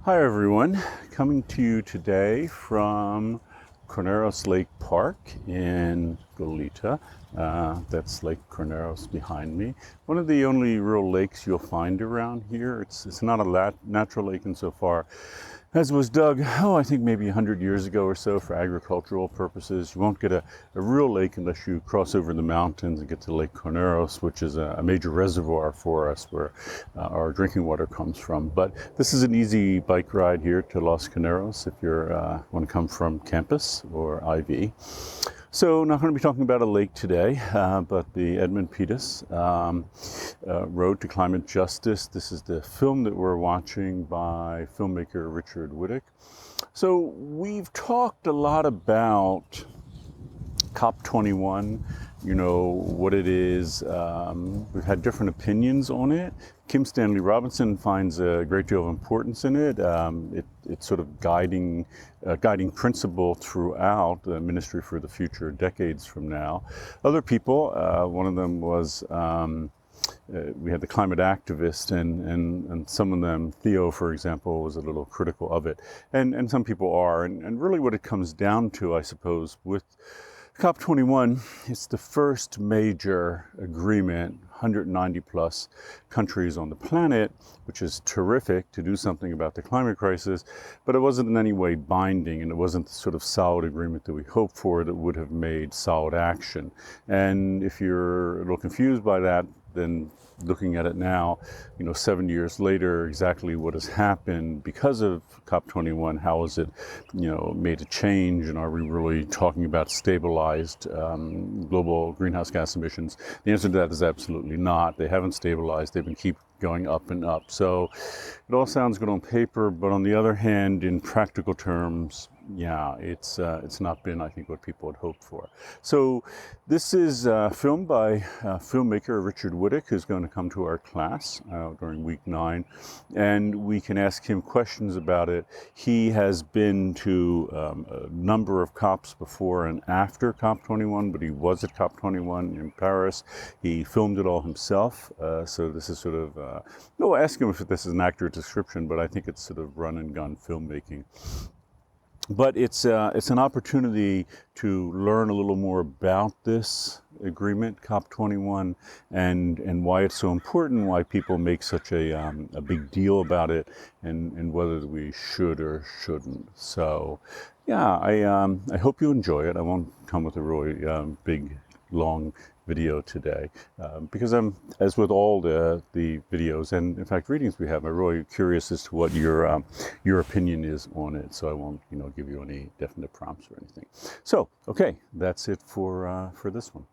Hi everyone, coming to you today from Corneros Lake Park in Goleta. That's Lake Corneros behind me. One of the only real lakes you'll find around here. It's not a natural lake insofar as was dug, I think maybe 100 years ago or so for agricultural purposes. You won't get a real lake unless you cross over the mountains and get to Lake Corneros, which is a major reservoir for us where our drinking water comes from. But this is an easy bike ride here to Los Corneros if you want to come from campus or IV. So not going to be talking about a lake today, but the Edmund Pettus Road to Climate Justice. This is the film that we're watching by filmmaker Richard Whittick. So we've talked a lot about COP21, you know, what it is. We've had different opinions on it. Kim Stanley Robinson finds a great deal of importance in it. It's sort of guiding principle throughout the Ministry for the Future decades from now. Other people, one of them was, we had the climate activist, and some of them, Theo, for example, was a little critical of it. And some people are. And really what it comes down to, I suppose, with COP21, it's the first major agreement, 190 plus countries on the planet, which is terrific to do something about the climate crisis, but it wasn't in any way binding, and it wasn't the sort of solid agreement that we hoped for that would have made solid action. And if you're a little confused by that, then looking at it now, 7 years later, exactly what has happened because of COP21, how has it, made a change, and are we really talking about stabilized global greenhouse gas emissions? The answer to that is absolutely not. They haven't stabilized. They've been keep going up and up. So it all sounds good on paper, but on the other hand, in practical terms, yeah, it's not been, I think, what people had hoped for. So this is filmed by filmmaker Richard Whittick, who's going to come to our class during week 9, and we can ask him questions about it. He has been to a number of COPs before and after COP21, but he was at COP21 in Paris. He filmed it all himself, so this is sort of, no, ask him if this is an accurate description, but I think it's sort of run and gun filmmaking. But it's an opportunity to learn a little more about this agreement, COP21, and why it's so important, why people make such a big deal about it, and whether we should or shouldn't. So, yeah, I hope you enjoy it. I won't come with a really big, long video today because I'm, as with all the videos and in fact readings we have, I'm really curious as to what your opinion is on it. So I won't give you any definite prompts or anything. So okay, that's it for this one.